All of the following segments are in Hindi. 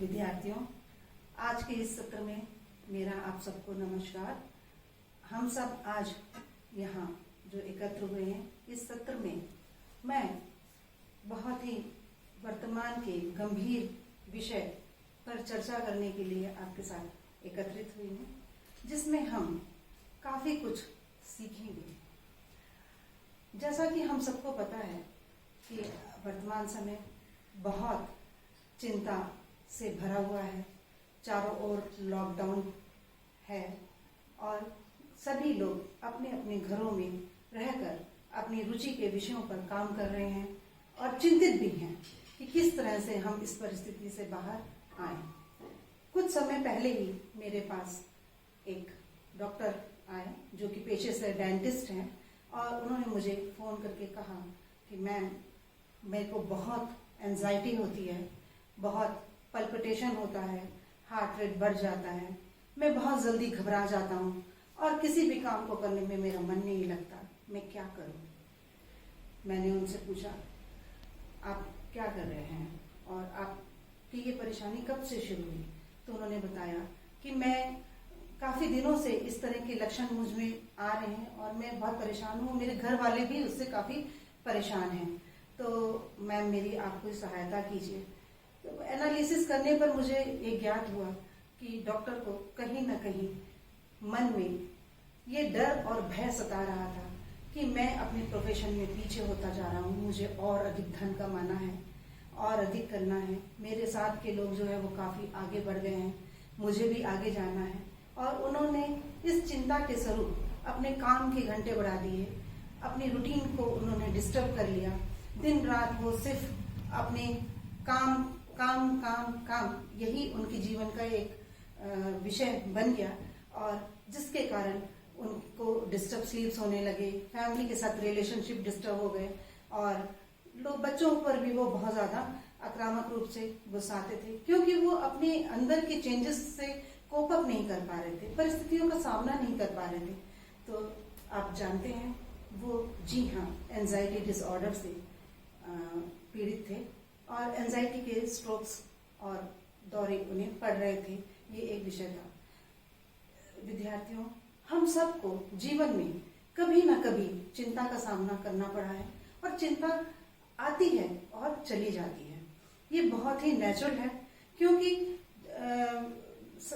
विद्यार्थियों, आज के इस सत्र में मेरा आप सबको नमस्कार। हम सब आज यहाँ जो एकत्र हुए हैं, इस सत्र में मैं बहुत ही वर्तमान के गंभीर विषय पर चर्चा करने के लिए आपके साथ एकत्रित हुई हूँ, जिसमें हम काफी कुछ सीखेंगे। जैसा कि हम सबको पता है कि वर्तमान समय बहुत चिंता से भरा हुआ है, चारों ओर लॉकडाउन है और सभी लोग अपने अपने घरों में रहकर अपनी रुचि के विषयों पर काम कर रहे हैं और चिंतित भी हैं कि किस तरह से हम इस परिस्थिति से बाहर आए। कुछ समय पहले ही मेरे पास एक डॉक्टर आए जो कि पेशे से डेंटिस्ट हैं और उन्होंने मुझे फ़ोन करके कहा कि मैम, मेरे को बहुत एंजाइटी होती है, बहुत पल्पिटेशन होता है, हार्ट रेट बढ़ जाता है, मैं बहुत जल्दी घबरा जाता हूँ और किसी भी काम को करने में मेरा मन नहीं लगता, मैं क्या करूँ। मैंने उनसे पूछा, आप क्या कर रहे हैं और आपकी ये परेशानी कब से शुरू हुई? तो उन्होंने बताया कि मैं काफ़ी दिनों से इस तरह के लक्षण मुझ में आ रहे हैं और मैं बहुत परेशान हूँ, मेरे घर वाले भी उससे काफ़ी परेशान हैं, तो मैम मेरी आप कोई सहायता कीजिए। तो एनालिसिस करने पर मुझे ये ज्ञात हुआ कि डॉक्टर को कहीं ना कहीं मन में ये डर और भय सता रहा था कि मैं अपने प्रोफेशन में पीछे होता जा रहा हूँ, मुझे और अधिक धन कमाना है और अधिक करना है। मेरे साथ के लोग जो है वो काफ़ी आगे बढ़ गए हैं, मुझे भी आगे जाना है। और उन्होंने इस चिंता के स्वरूप अपने काम के घंटे बढ़ा दिए, अपनी रूटीन को उन्होंने डिस्टर्ब कर लिया। दिन रात वो सिर्फ अपने काम काम काम काम यही उनके जीवन का एक विषय बन गया और जिसके कारण उनको डिस्टर्ब स्लीप्स होने लगे, फैमिली के साथ रिलेशनशिप डिस्टर्ब हो गए और लोग बच्चों पर भी वो बहुत ज़्यादा आक्रामक रूप से गुस्साते थे, क्योंकि वो अपने अंदर के चेंजेस से कोप अप नहीं कर पा रहे थे, परिस्थितियों का सामना नहीं कर पा रहे थे। तो आप जानते हैं वो, जी हाँ, एंजाइटी डिसऑर्डर से पीड़ित थे और एंजाइटी के स्ट्रोक्स और दौरे उन्हें पड़ रहे थे। ये एक विषय था। विद्यार्थियों, हम सबको जीवन में कभी ना कभी चिंता का सामना करना पड़ा है और चिंता आती है और चली जाती है। ये बहुत ही नेचुरल है, क्योंकि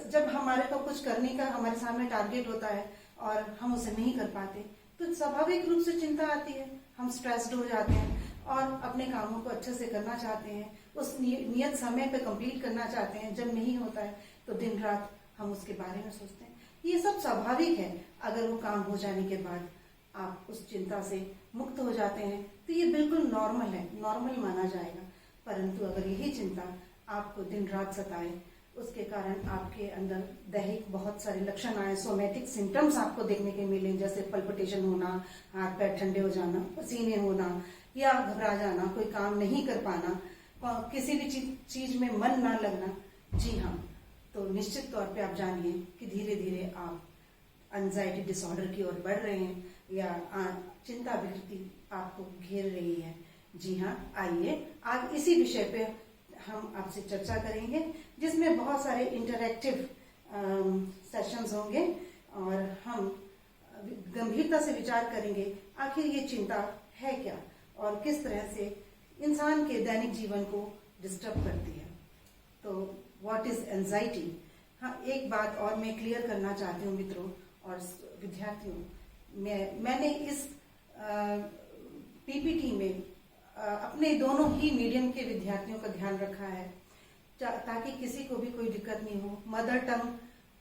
जब हमारे को कुछ करने का हमारे सामने टारगेट होता है और हम उसे नहीं कर पाते तो स्वाभाविक रूप से चिंता आती है, हम स्ट्रेस्ड हो जाते हैं और अपने कामों को अच्छे से करना चाहते हैं, उस नियत समय पे कंप्लीट करना चाहते हैं। जब नहीं होता है तो दिन रात हम उसके बारे में सोचते हैं। ये सब स्वाभाविक है। अगर वो काम हो जाने के बाद आप उस चिंता से मुक्त हो जाते हैं तो ये बिल्कुल नॉर्मल है, नॉर्मल माना जाएगा। परंतु अगर यही चिंता आपको दिन रात सताए, उसके कारण आपके अंदर दैहिक बहुत सारे लक्षण आए, सोमैटिक सिम्टम्स आपको देखने के मिले, जैसे पल्पिटेशन होना, हाथ पैर ठंडे हो जाना, पसीने होना या घबरा जाना, कोई काम नहीं कर पाना, किसी भी चीज में मन ना लगना। जी हाँ, तो निश्चित तौर पे आप जानिए कि धीरे धीरे आप एंजाइटी डिसऑर्डर की ओर बढ़ रहे हैं या चिंता विकृति आपको घेर रही है। जी हाँ, आइए आज इसी विषय पे हम आपसे चर्चा करेंगे, जिसमें बहुत सारे इंटरैक्टिव सेशंस होंगे और हम गंभीरता से विचार करेंगे आखिर ये चिंता है क्या और किस तरह से इंसान के दैनिक जीवन को डिस्टर्ब करती है। तो व्हाट इज एंजाइटी? हाँ, एक बात और मैं क्लियर करना चाहती हूँ मित्रों और विद्यार्थियों, मैंने इस पीपीटी में अपने दोनों ही मीडियम के विद्यार्थियों का ध्यान रखा है ताकि किसी को भी कोई दिक्कत नहीं हो। मदर टंग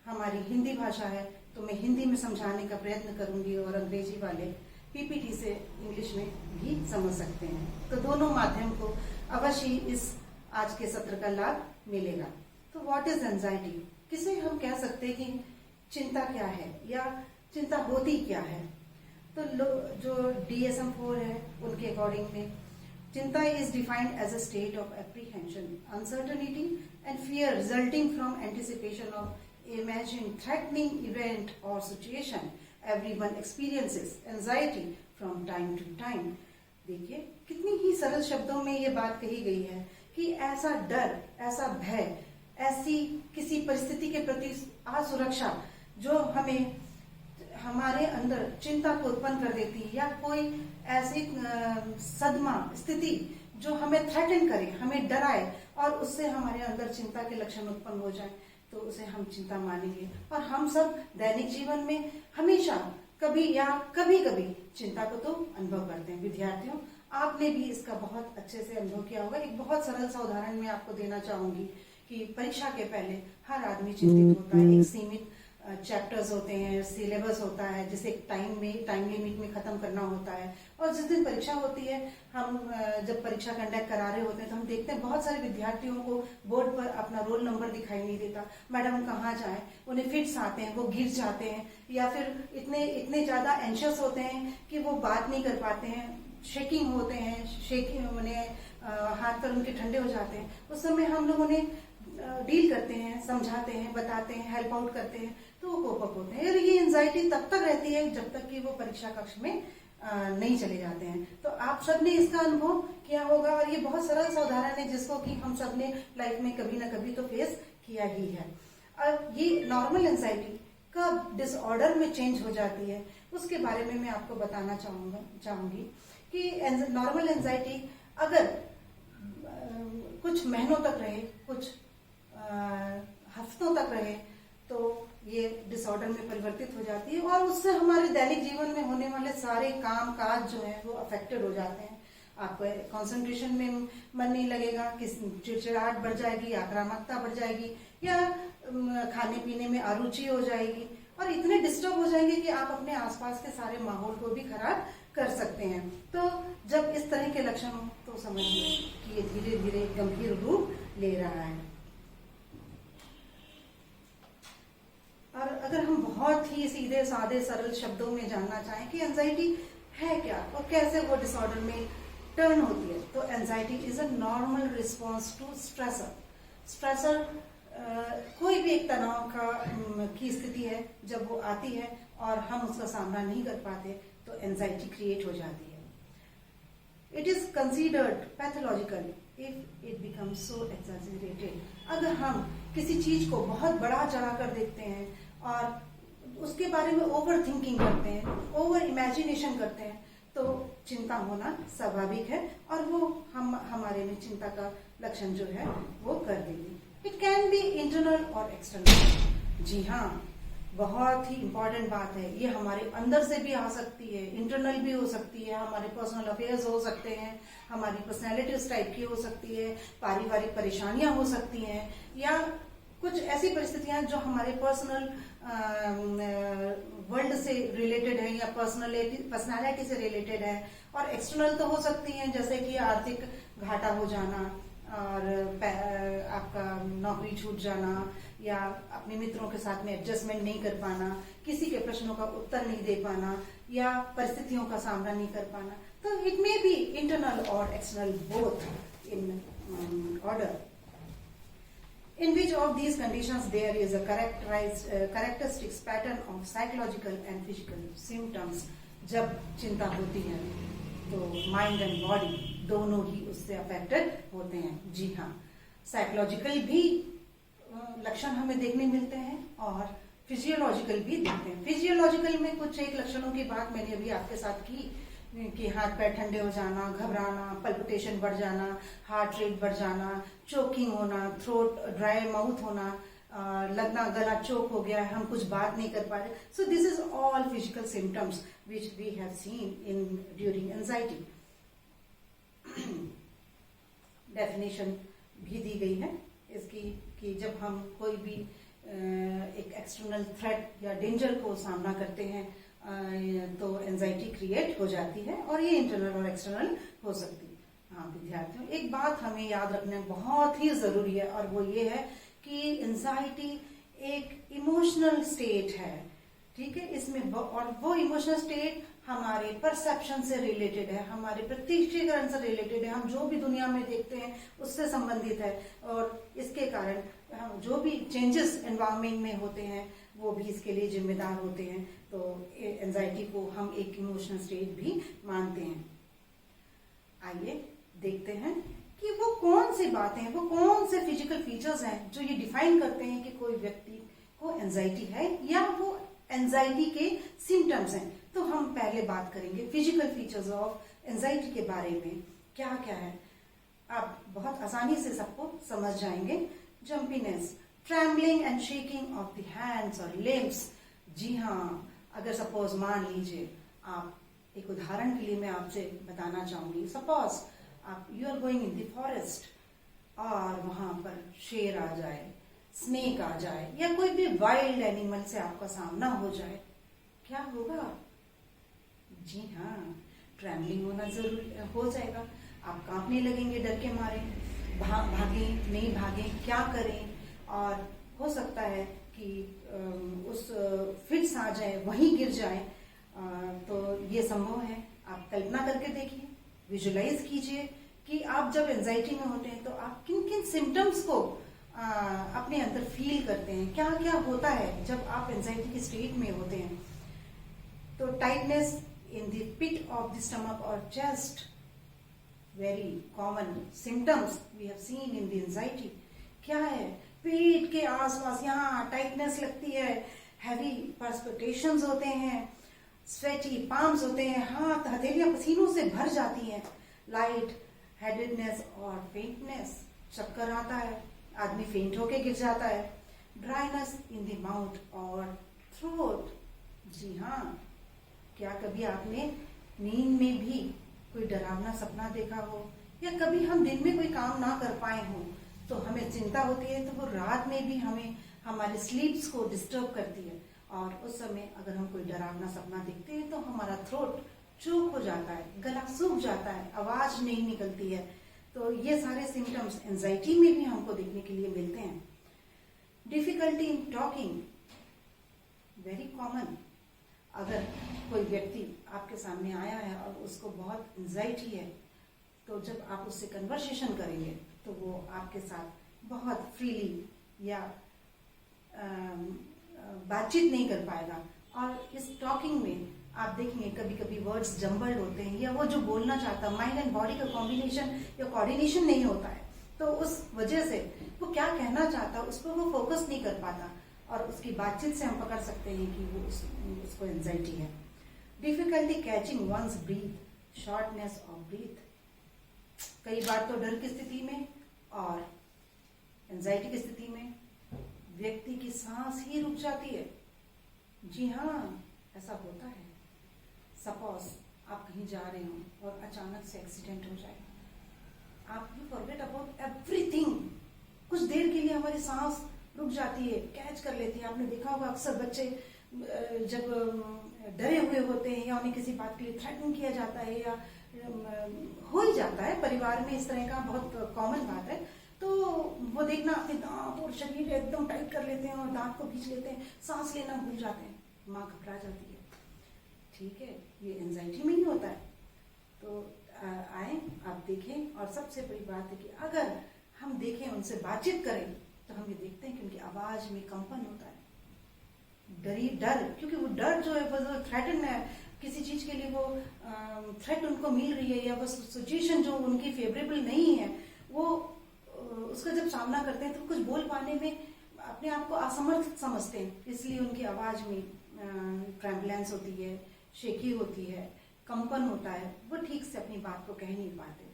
हमारी हिंदी भाषा है तो मैं हिंदी में समझाने का प्रयत्न करूंगी और अंग्रेजी वाले पीपीटी से इंग्लिश में भी समझ सकते हैं। तो दोनों माध्यम को अवश्य इस आज के सत्र का लाभ मिलेगा। तो व्हाट इज एंजाइटी? किसे हम कह सकते हैं कि चिंता क्या है या चिंता होती क्या है? तो जो DSM-4 है उनके अकॉर्डिंग में चिंता is defined as a state of apprehension, uncertainty and fear resulting from anticipation of imagined threatening event or situation. Everyone experiences anxiety from time to time. देखिए कितनी ही सरल शब्दों में ये बात कही गई है कि ऐसा डर, ऐसा भय ऐसी किसी परिस्थिति के प्रति असुरक्षा जो हमें हमारे अंदर चिंता को उत्पन्न कर देती है, या कोई ऐसी सदमा स्थिति जो हमें थ्रेटन करे, हमें डराए और उससे हमारे अंदर चिंता के लक्षण उत्पन्न हो जाए, तो उसे हम चिंता मानेंगे। और हम सब दैनिक जीवन में हमेशा कभी या कभी कभी चिंता को तो अनुभव करते हैं। विद्यार्थियों, आपने भी इसका बहुत अच्छे से अनुभव किया होगा। एक बहुत सरल सा उदाहरण मैं आपको देना चाहूंगी कि परीक्षा के पहले हर आदमी चिंतित होता है। एक सीमित चैप्टर्स होते हैं, सिलेबस होता है जिसे एक टाइम लिमिट में खत्म करना होता है, और जिस दिन परीक्षा होती है, हम जब परीक्षा कंडक्ट करा रहे होते हैं तो हम देखते हैं बहुत सारे विद्यार्थियों को बोर्ड पर अपना रोल नंबर दिखाई नहीं देता। मैडम कहाँ जाए, उन्हें फिट्स आते हैं, वो गिर जाते हैं, या फिर इतने ज्यादा एंशियस होते हैं कि वो बात नहीं कर पाते हैं, शेकिंग होते हैं, उन्हें हाथ पर उनके ठंडे हो जाते हैं। उस समय हम लोग उन्हें डील करते हैं, समझाते हैं, बताते हैं, हेल्प आउट करते हैं, तो वो कोप अप होते हैं। और ये एंजाइटी तब तक रहती है जब तक कि वो परीक्षा कक्ष में नहीं चले जाते हैं। तो आप सबने इसका अनुभव किया होगा, और ये बहुत सरल सा उदाहरण है जिसको कि हम सबने लाइफ में कभी ना कभी तो फेस किया ही है। और ये नॉर्मल एंजाइटी कब डिसऑर्डर में चेंज हो जाती है, उसके बारे में मैं आपको बताना चाहूंगी कि नॉर्मल एंजाइटी अगर कुछ महीनों तक रहे, कुछ हफ्तों तक रहे, तो ये डिसऑर्डर में परिवर्तित हो जाती है, और उससे हमारे दैनिक जीवन में होने वाले सारे काम काज जो है वो अफेक्टेड हो जाते हैं। आपको कंसंट्रेशन में मन नहीं लगेगा, चिड़चिड़ाहट बढ़ जाएगी, आक्रामकता बढ़ जाएगी, या खाने पीने में अरुचि हो जाएगी, और इतने डिस्टर्ब हो जाएंगे कि आप अपने आसपास के सारे माहौल को भी खराब कर सकते हैं। तो जब इस तरह के लक्षण हो तो समझिए कि ये धीरे धीरे गंभीर रूप ले रहा है। और अगर हम बहुत ही सीधे सादे सरल शब्दों में जानना चाहें कि एंजाइटी है क्या और कैसे वो डिसऑर्डर में टर्न होती है, तो anxiety is a normal response to stressor. कोई भी एक तनाव की स्थिति है, जब वो आती है और हम उसका सामना नहीं कर पाते तो एंजाइटी क्रिएट हो जाती है। It is considered pathological if it becomes so exaggerated. अगर हम किसी चीज को बहुत बड़ा चढ़ा कर देखते हैं और उसके बारे में ओवर थिंकिंग करते हैं, ओवर इमेजिनेशन करते हैं, तो चिंता होना स्वाभाविक है, और वो हमारे में चिंता का लक्षण जो है वो कर देगी। इट कैन बी इंटरनल और एक्सटर्नल। जी हाँ, बहुत ही इंपॉर्टेंट बात है, ये हमारे अंदर से भी आ सकती है, इंटरनल भी हो सकती है, हमारे पर्सनल अफेयर्स हो सकते हैं, हमारी पर्सनैलिटीज टाइप की हो सकती है, पारिवारिक परेशानियां हो सकती हैं, या कुछ ऐसी परिस्थितियां जो हमारे पर्सनल वर्ल्ड से रिलेटेड है या पर्सनालिटी से रिलेटेड है। और एक्सटर्नल तो हो सकती हैं, जैसे कि आर्थिक घाटा हो जाना, और आपका नौकरी छूट जाना, या अपने मित्रों के साथ में एडजस्टमेंट नहीं कर पाना, किसी के प्रश्नों का उत्तर नहीं दे पाना, या परिस्थितियों का सामना नहीं कर पाना। तो इट मे बी इंटरनल और external both in order. In which of these conditions there is a characteristics pattern of psychological and physical symptoms। जब चिंता होती है तो माइंड एंड बॉडी दोनों ही उससे अफेक्टेड होते हैं। जी हाँ, साइकोलॉजिकल भी लक्षण हमें देखने मिलते हैं और फिजियोलॉजिकल भी देखते हैं। फिजियोलॉजिकल में कुछ एक लक्षणों की बात मैंने अभी आपके साथ की कि हाथ पैर ठंडे हो जाना, घबराना, पल्पिटेशन बढ़ जाना, हार्ट रेट बढ़ जाना, चोकिंग होना, थ्रोट ड्राई माउथ होना, लगना गला चोक हो गया, हम कुछ बात नहीं कर पा रहे। So this is all physical symptoms which we have seen in during anxiety. Definition भी दी गई है इसकी कि जब हम कोई भी एक एक्सटर्नल थ्रेट या डेंजर को सामना करते हैं तो एंजाइटी क्रिएट हो जाती है, और ये इंटरनल और एक्सटर्नल हो सकती है। हाँ विद्यार्थियों, एक बात हमें याद रखना बहुत ही जरूरी है, और वो ये है कि एंजाइटी एक इमोशनल स्टेट है, ठीक है। इसमें और वो इमोशनल स्टेट हमारे परसेप्शन से रिलेटेड है, हमारे प्रत्यक्षीकरण से रिलेटेड है, हम जो भी दुनिया में देखते हैं उससे संबंधित है, और इसके कारण हम जो भी चेंजेस एनवायरमेंट में होते हैं वो भी इसके लिए जिम्मेदार होते हैं। तो एंजाइटी को हम एक इमोशनल स्टेट भी मानते हैं। आइए देखते हैं कि वो कौन सी बातें, वो कौन से फिजिकल फीचर्स हैं जो ये डिफाइन करते हैं कि कोई व्यक्ति को एंजाइटी है या वो एंजाइटी के सिम्टम्स हैं। तो हम पहले बात करेंगे फिजिकल फीचर्स ऑफ एंजाइटी के बारे में, क्या क्या है। आप बहुत आसानी से सबको समझ जाएंगे। Jumpiness, trembling and shaking of the hands और लिम्स। जी हाँ, अगर सपोज मान लीजिए आप, एक उदाहरण के लिए मैं आपसे बताना चाहूंगी, सपोज आप you are going in the forest और वहां पर शेर आ जाए, स्नेक आ जाए या कोई भी वाइल्ड एनिमल से आपका सामना हो जाए, क्या होगा? जी हाँ, ट्रेम्बलिंग होना जरूर हो जाएगा। आप कांपने लगेंगे डर के मारे, भागें नहीं भागें, क्या करें, और हो सकता है कि उस फिट्स आ जाए, वहीं गिर जाए। तो ये संभव है। आप कल्पना करके देखिए, विजुलाइज कीजिए कि आप जब एंजाइटी में होते हैं तो आप किन किन सिम्टम्स को अपने अंदर फील करते हैं, क्या क्या होता है जब आप एंजाइटी की स्टेट में होते हैं। तो tightness in the pit of the stomach और chest, very common symptoms we have seen in the anxiety. क्या है? पेट के आसपास यहाँ टाइटनेस लगती है, हैवी पर्सपिरेशंस होते हैं, स्वेटी पाम्स होते हैं, हाथ हथेलियां पसीनों से भर जाती हैं, लाइट हेडेडनेस और फेंटनेस, चक्कर आता है, आदमी फेंट होके गिर जाता है, ड्राइनेस इन द माउथ और थ्रोट। जी हाँ, क्या कभी आपने नींद में भी कोई डरावना सपना देखा हो, या कभी हम दिन में कोई काम ना कर पाए हो तो हमें चिंता होती है, तो वो रात में भी हमें हमारे स्लीप्स को डिस्टर्ब करती है, और उस समय अगर हम कोई डरावना सपना देखते हैं तो हमारा थ्रोट चोक हो जाता है, गला सूख जाता है, आवाज नहीं निकलती है। तो ये सारे सिम्टम्स एंजाइटी में भी हमको देखने के लिए मिलते हैं। Difficulty in talking, very common. अगर कोई व्यक्ति आपके सामने आया है और उसको बहुत एंजाइटी है, तो जब आप उससे कन्वर्सेशन करेंगे तो वो आपके साथ बहुत फ्रीली या बातचीत नहीं कर पाएगा। और इस टॉकिंग में आप देखेंगे कभी कभी वर्ड्स जम्बल्ड होते हैं, या वो जो बोलना चाहता है, माइंड एंड बॉडी का कॉम्बिनेशन या कोऑर्डिनेशन नहीं होता है, तो उस वजह से वो क्या कहना चाहता है उस पर वो फोकस नहीं कर पाता, और उसकी बातचीत से हम पकड़ सकते हैं कि वो उसको एंजाइटी है। Difficulty catching one's breath, shortness of breath. कई बार तो डर की स्थिति में और एंजाइटी की स्थिति में व्यक्ति की सांस ही रुक जाती है। जी हाँ, ऐसा होता है। सपोज आप कहीं जा रहे हो और अचानक से एक्सीडेंट हो जाए, आप यू फॉरगेट अबाउट एवरीथिंग। कुछ देर के लिए हमारी सांस रुक जाती है, कैच कर लेती है। आपने देखा होगा अक्सर बच्चे जब डरे हुए होते हैं या उन्हें किसी बात के लिए थ्रेटन किया जाता है, या हो ही जाता है परिवार में, इस तरह का बहुत कॉमन बात है, तो वो देखना अपने दांत और शरीर एकदम टाइट कर लेते हैं और दांत को खींच लेते हैं, सांस लेना भूल जाते हैं, माँ घबरा जाती है। ठीक है, ये एंजाइटी में ही होता है। तो आए आप देखें, और सबसे बड़ी बात है कि अगर हम देखें, उनसे बातचीत करें, तो हम ये देखते हैं कि उनकी आवाज में कंपन होता है, डर, क्योंकि वो डर जो है वो थ्रेटन है, किसी चीज के लिए वो थ्रेट उनको मिल रही है, या वो सिचुएशन जो उनकी फेवरेबल नहीं है, वो उसका जब सामना करते हैं तो कुछ बोल पाने में अपने आप को असमर्थ समझते हैं, इसलिए उनकी आवाज में ट्रेम्बलेंस होती है, शेकी होती है, कंपन होता है, वो ठीक से अपनी बात को कह नहीं पाते।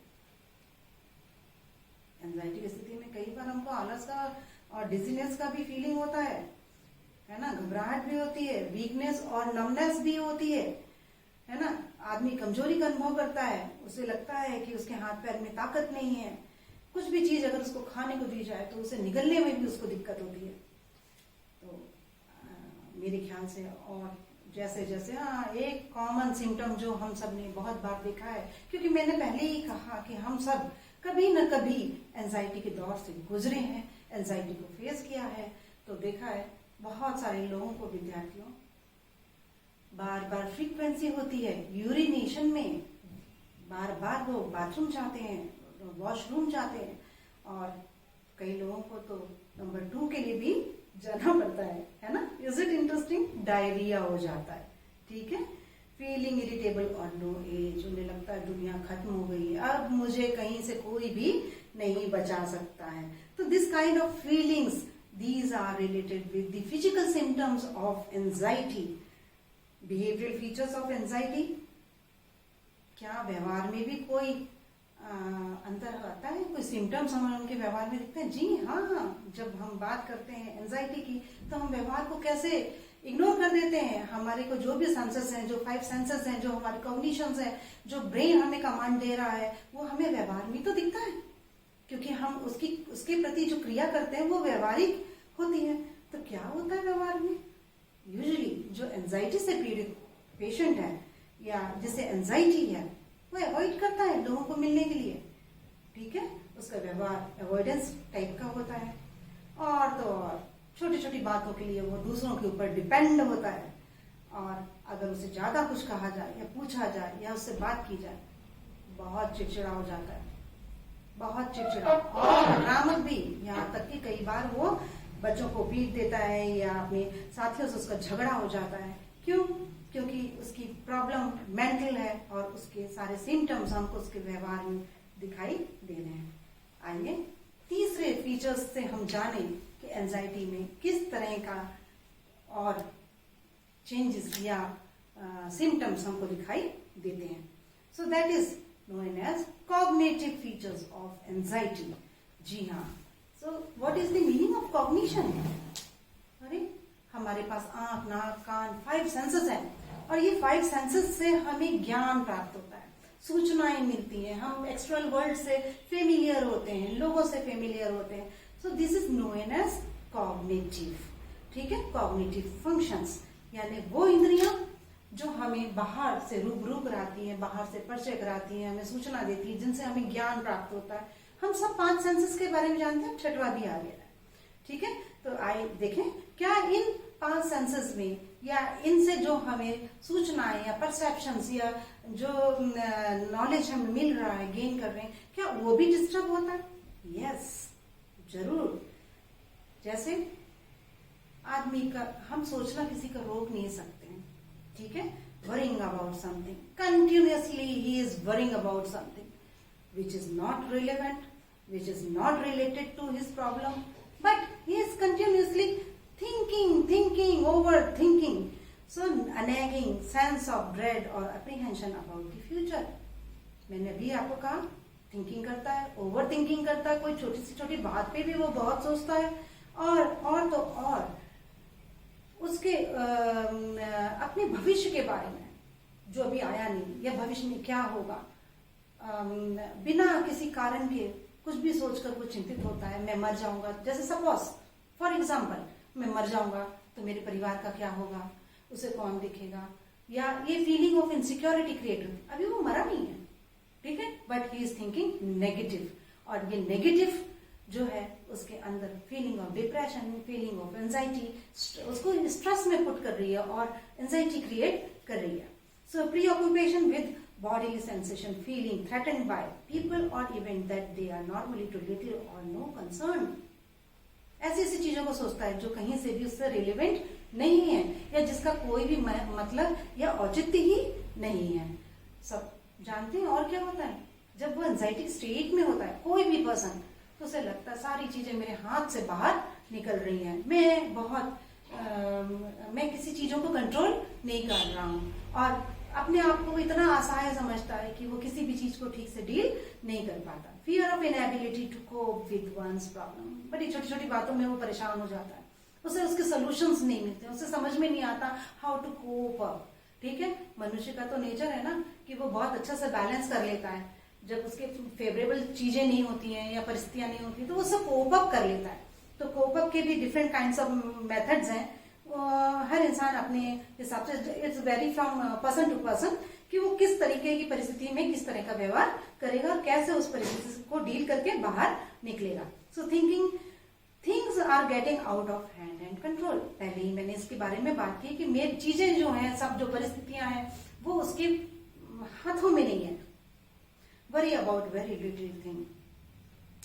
एंजाइटी की स्थिति में कई बार हमको आलस का और डिजीनेस का भी फीलिंग होता है ना, घबराहट भी होती है, वीकनेस और नमनेस भी होती है ना। आदमी कमजोरी का अनुभव करता है, उसे लगता है कि उसके हाथ पैर में ताकत नहीं है, कुछ भी चीज अगर उसको खाने को दी जाए तो उसे निगलने में भी उसको दिक्कत होती है। तो मेरे ख्याल से, और जैसे जैसे एक कॉमन सिम्टम जो हम सब ने बहुत बार देखा है, क्योंकि मैंने पहले ही कहा कि हम सब कभी न कभी एंजाइटी के दौर से गुजरे हैं, एंजाइटी को फेस किया है, तो देखा है बहुत सारे लोगों को, विद्यार्थियों, बार बार फ्रीक्वेंसी होती है यूरिनेशन में, बार बार वो बाथरूम जाते हैं, वॉशरूम जाते हैं, और कई लोगों को तो नंबर 2 के लिए भी जाना पड़ता है ना। Is it interesting? डायरिया हो जाता है। ठीक है, फीलिंग इरिटेबल और लो एज, उन्हें लगता है दुनिया खत्म हो गई, अब मुझे कहीं से कोई भी नहीं बचा सकता है। तो this kind of feelings, these are related with the physical symptoms of anxiety. Behavioral features of anxiety, क्या व्यवहार में भी कोई अंतर आता है, कोई सिम्टम्स हमें उनके व्यवहार में दिखते हैं? जी हाँ, जब हम बात करते हैं एंजाइटी की तो हम व्यवहार को कैसे इग्नोर कर देते हैं। हमारे को जो भी सेंसेस हैं, जो 5 सेंसेस हैं, जो हमारे कॉग्निशंस हैं, जो ब्रेन हमें कमांड दे रहा है, वो हमें व्यवहार में तो दिखता है, क्योंकि हम उसके प्रति जो क्रिया करते हैं वो व्यवहारिक होती है। तो क्या होता है व्यवहार में? यूजुअली जो एंजाइटी से पीड़ित पेशेंट है या जिसे एंजाइटी है वो अवॉइड करता है लोगों को मिलने के लिए, ठीक है। उसका व्यवहार अवॉइडेंस टाइप का होता है, और तो और छोटी छोटी बातों के लिए वो दूसरों के ऊपर डिपेंड होता है, और अगर उसे ज्यादा कुछ कहा जाए या पूछा जाए या उससे बात की जाए बहुत चिड़चिड़ा हो जाता है, बहुत चिड़चिड़ा और आक्रामक भी, यहाँ तक कि कई बार वो बच्चों को पीट देता है या अपने साथियों से उसका झगड़ा हो जाता है। क्यों? क्योंकि उसकी प्रॉब्लम मेंटल है और उसके सारे सिम्टम्स हमको उसके व्यवहार में दिखाई दे रहे हैं। आइए तीसरे फीचर्स से हम जानें कि एंजाइटी में किस तरह का और चेंजेस या सिम्टम्स हमको दिखाई देते हैं। So that is known as cognitive features of anxiety. जी हाँ, so what is the meaning of cognition? अरे हमारे पास आंख, नाक, कान 5 सेंसेस हैं, और ये 5 सेंसेस से हमें ज्ञान प्राप्त होता है, सूचनाएं मिलती हैं, हम एक्सटर्नल वर्ल्ड से फेमिलियर होते हैं, लोगों से फेमिलियर होते हैं। So this is known as cognitive, ठीक है। कॉग्निटिव फंक्शंस यानी वो इंद्रियां जो हमें बाहर से रूबरू कराती हैं, बाहर से परिचय कराती हैं, हमें सूचना देती है, जिनसे हमें ज्ञान प्राप्त होता है। हम सब 5 सेंसेस के बारे में जानते हैं, 6वां भी आ गया है, ठीक है। तो आइए देखें क्या इन 5 सेंसेस में या इनसे जो हमें सूचनाएं या परसेप्शंस या जो नॉलेज हमें मिल रहा है, गेन कर रहे हैं, क्या वो भी डिस्टर्ब होता है? यस, जरूर। जैसे आदमी का, हम सोचना किसी का रोक नहीं सकते हैं, ठीक है। Worrying about something, continuously he is worrying about something which is not relevant, which is not related to his problem, but he is continuously thinking, overthinking. So a nagging sense of dread or apprehension about the future. मैंने भी आपको कहा, थिंकिंग करता है, ओवर थिंकिंग करता है, कोई छोटी सी छोटी बात पे भी वो बहुत सोचता है, और तो और उसके अपने भविष्य के बारे में जो अभी आया नहीं या भविष्य में क्या होगा, बिना किसी कारण के कुछ भी सोचकर वो चिंतित होता है। मैं मर जाऊंगा, जैसे सपोज फॉर एग्जाम्पल मैं मर जाऊंगा तो मेरे परिवार का क्या होगा, उसे कौन देखेगा, या ये फीलिंग ऑफ इनसिक्योरिटी क्रिएट होती है। अभी वो मरा नहीं है, ठीक है, but he is thinking negative, और ये नेगेटिव जो है उसके अंदर feeling of depression, feeling of anxiety, उसको स्ट्रेस में पुट कर रही है और एंजाइटी क्रिएट कर रही है। सो pre occupation with bodily sensation, feeling threatened by people or event that they are normally to little or no concern. ऐसी ऐसी चीजों को सोचता है जो कहीं से भी उससे रिलेवेंट नहीं है या जिसका कोई भी मतलब या औचित्य ही नहीं है। सब जानते हैं। और क्या होता है जब वो एंजाइटी स्टेट में होता है कोई भी पर्सन, तो उसे लगता है सारी चीजें मेरे हाथ से बाहर निकल रही हैं, मैं किसी चीजों को कंट्रोल नहीं कर रहा हूँ, और अपने आप को इतना असहाय समझता है कि वो किसी भी चीज को ठीक से डील नहीं कर पाता। Fear of inability to cope with one's problem, बड़ी छोटी छोटी बातों में वो परेशान हो जाता है, उसे उसके सोल्यूशंस नहीं मिलते, उसे समझ में नहीं आता हाउ टू कोप अप। ठीक है, मनुष्य का तो नेचर है ना कि वो बहुत अच्छा से बैलेंस कर लेता है, जब उसके फेवरेबल चीजें नहीं होती हैं या परिस्थितियां नहीं होती तो वो उससे कोप अप कर लेता है। तो कोप अप के भी डिफरेंट काइंड्स ऑफ मेथड्स हैं, हर इंसान अपने हिसाब से, it's vary from person to person कि वो किस तरीके की परिस्थिति में किस तरह का व्यवहार करेगा और कैसे उस परिस्थिति को डील करके बाहर निकलेगा। So things are getting out of hand and control. पहले ही मैंने इसके बारे में बात की कि मेरी चीजें जो हैं, सब जो परिस्थितियां हैं वो उसके हाथों में नहीं है। Worry about very little thing,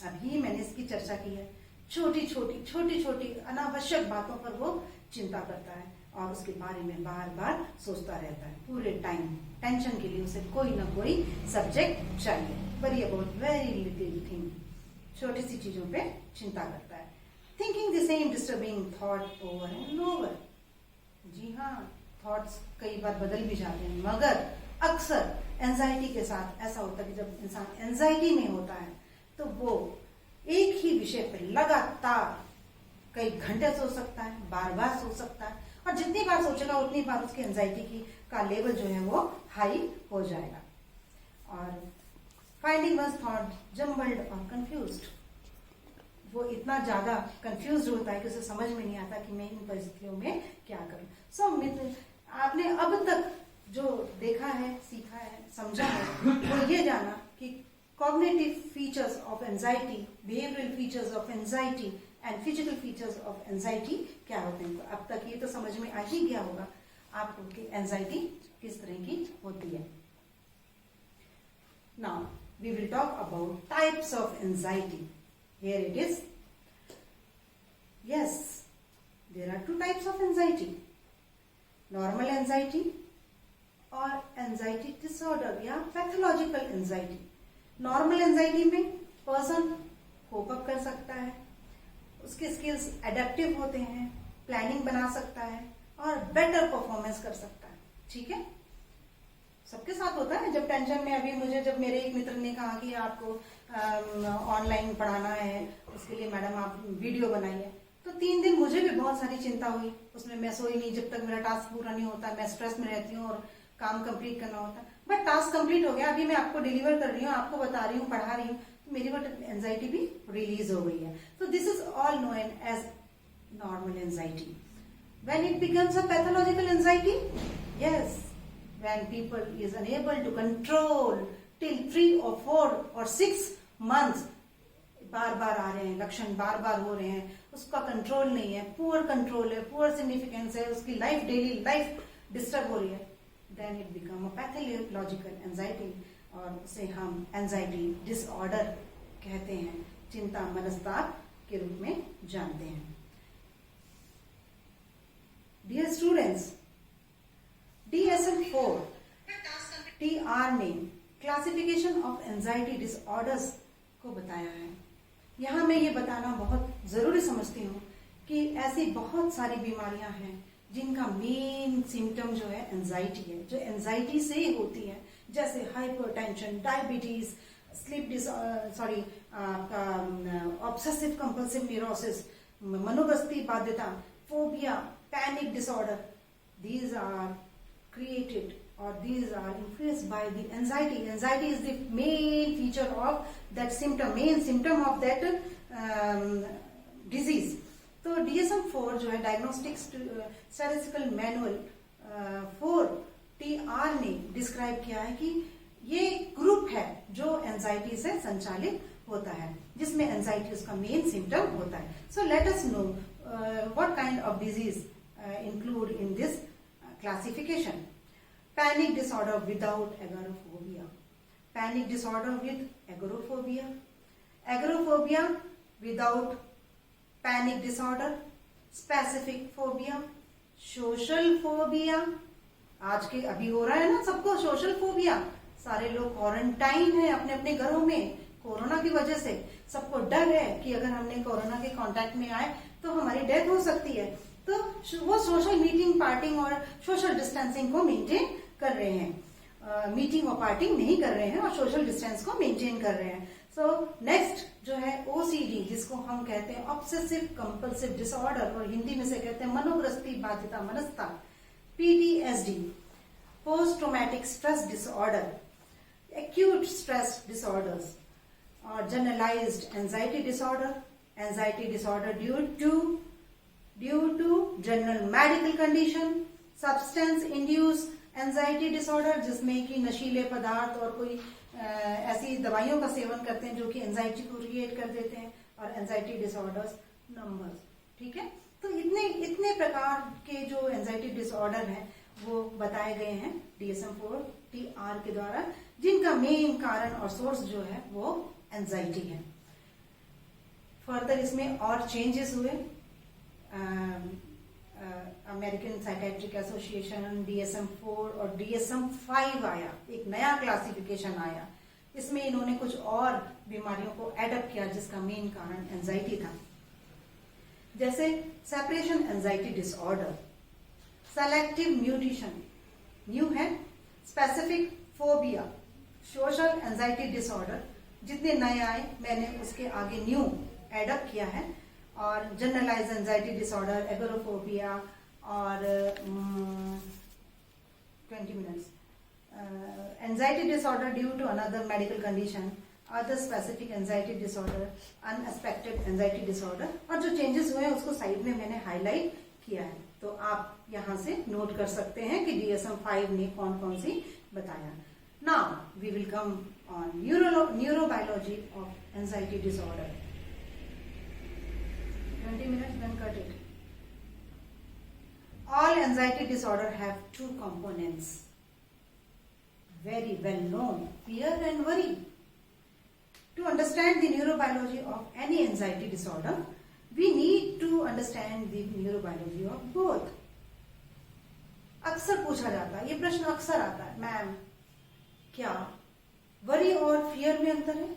अभी मैंने इसकी चर्चा की है, छोटी छोटी अनावश्यक बातों पर वो चिंता करता है और उसके बारे में बार बार सोचता रहता है। पूरे टाइम टेंशन के लिए उसे कोई ना कोई सब्जेक्ट चाहिए। Worry about very little thing, छोटी सी चीजों पे चिंता करता है। Thinking the same disturbing thought over and over. जी हाँ, थॉट्स कई बार बदल भी जाते हैं, मगर अक्सर एंजाइटी के साथ ऐसा होता है कि जब इंसान एंजाइटी में होता है तो वो एक ही विषय पर लगातार कई घंटे सोच सकता है, बार बार सोच सकता है, और जितनी बार सोचेगा उतनी बार उसकी एंजाइटी की का लेवल जो है वो हाई हो जाएगा। और फाइंडिंग वंस थॉट जम्बल्ड और कंफ्यूज्ड, वो इतना ज्यादा कंफ्यूज होता है कि उसे समझ में नहीं आता कि मैं इन परिस्थितियों में क्या करूं। सो मित्र, आपने अब तक जो देखा है, सीखा है, समझा है, वो ये जाना कि cognitive features of anxiety, behavioural features of anxiety and physical features of anxiety क्या होते हैं। तो अब तक ये तो समझ में आ ही गया होगा आपको कि एंजाइटी किस तरह की होती है। Now we will talk about types of anxiety. Here it is. Yes, there are two types of anxiety. Normal anxiety और anxiety disorder या pathological anxiety. Normal anxiety में person cope up कर सकता है, उसके skills adaptive होते हैं, planning बना सकता है और better performance कर सकता है। ठीक है, सबके साथ होता है। जब टेंशन में, अभी मुझे जब मेरे एक मित्र ने कहा कि आपको ऑनलाइन पढ़ाना है, उसके लिए मैडम आप वीडियो बनाइए, तो 3 दिन मुझे भी बहुत सारी चिंता हुई। उसमें मैं सोई नहीं जब तक मेरा टास्क पूरा नहीं होता, मैं स्ट्रेस में रहती हूँ और काम कंप्लीट करना होता है। बट टास्क कंप्लीट हो गया, अभी मैं आपको डिलीवर कर रही हूँ, आपको बता रही हूँ, पढ़ा रही हूँ, तो मेरी वो एंजाइटी भी रिलीज हो गई है। तो this is all known as normal anxiety. When it becomes a pathological anxiety, yes, when people is unable to control till 3 or 4 or 6 months, बार बार आ रहे हैं लक्षण, बार बार हो रहे हैं, उसका कंट्रोल नहीं है, पुअर कंट्रोल है, पुअर सिग्निफिकेंस है, उसकी लाइफ, डेली लाइफ डिस्टर्ब हो रही है, then it become a pathological anxiety, और उसे हम एंजाइटी डिसऑर्डर कहते हैं, चिंता मनस्ताप के रूप में जानते हैं। डियर स्टूडेंट्स, DSM-4 TR ने क्लासिफिकेशन ऑफ एंजाइटी डिसऑर्डर्स को बताया है। यहाँ मैं ये बताना बहुत जरूरी समझती हूँ कि ऐसी बहुत सारी बीमारियां हैं जिनका मेन सिम्टम जो है एंजाइटी है, जो एंजाइटी से ही होती है, जैसे hypertension, diabetes, obsessive compulsive neurosis, मनोबस्ती बाध्यता, phobia, panic disorder. These are created or these are influenced by the anxiety. Anxiety is the main feature of that symptom, main symptom of that disease. तो DSM-4 जो है डायग्नोस्टिक स्टैटिस्टिकल मैनुअल 4 TR ने डिस्क्राइब किया है कि ये ग्रुप है जो एंजाइटी से संचालित होता है, जिसमें एंजाइटी उसका मेन सिम्टम होता है। So let us know what kind of disease include in this classification. Panic disorder without agoraphobia, panic disorder with agoraphobia, agoraphobia without panic disorder, specific phobia, social phobia। आज के अभी हो रहा है ना सबको सोशल फोबिया, सारे लोग क्वारंटाइन है अपने अपने घरों में, कोरोना की वजह से सबको डर है कि अगर हमने कोरोना के कांटेक्ट में आए तो हमारी डेथ हो सकती है, तो वो सोशल मीटिंग, पार्टिंग और सोशल डिस्टेंसिंग को मेंटेन कर रहे हैं, मीटिंग और पार्टिंग नहीं कर रहे हैं और सोशल डिस्टेंस को मेंटेन कर रहे हैं। सो नेक्स्ट जो है OCD, जिसको हम कहते हैं ऑब्सेसिव कंपल्सिव डिसऑर्डर, और हिंदी में से कहते हैं मनोग्रस्ती बाध्यता मनस्ताप, PTSD, post traumatic stress disorder, acute stress disorders, और generalised anxiety disorder due to general medical condition, substance induce anxiety disorder, जिसमें कि नशीले पदार्थ और कोई ऐसी दवाइयों का सेवन करते हैं जो कि एंजाइटी को क्रिएट कर देते हैं, और एंजाइटी डिसऑर्डर्स नंबर्स। ठीक है, तो इतने प्रकार के जो एंजाइटी डिसऑर्डर हैं वो बताए गए हैं DSM-4 TR के द्वारा, जिनका मेन कारण और सोर्स जो है वो एंजाइटी है। फर्दर इसमें और चेंजेस हुए, अमेरिकन साइकेट्रिक एसोसिएशन DSM-4 और DSM-5 आया, एक नया क्लासिफिकेशन आया, इसमें इन्होंने कुछ और बीमारियों को एडअप किया जिसका मेन कारण एंजाइटी था, जैसे separation anxiety disorder, selective mutation new है, specific phobia, social anxiety disorder, जितने नए आए मैंने उसके आगे न्यू एडअप किया है, और जनरलाइज एंजाइटी डिसऑर्डर, एगोरोफोबिया और 20 minutes anxiety disorder due to another medical condition, other specific anxiety disorder, unexpected anxiety disorder, और जो चेंजेस हुए हैं उसको साइड में मैंने हाईलाइट किया है, तो आप यहां से नोट कर सकते हैं कि DSM-5 ने कौन कौन सी बताया। Now we will come on neurobiology of anxiety disorder. 20 minutes, then cut it. All anxiety disorder have two components, very well known, fear and worry. To understand the neurobiology of any anxiety disorder, we need to understand the neurobiology of both. अक्सर पूछा जाता है, ये प्रश्न अक्सर आता है, मैम क्या वरी और फियर में अंतर है?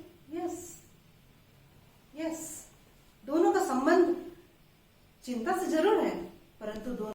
यस, दोनों का संबंध चिंता से जरूर है, परंतु दोनों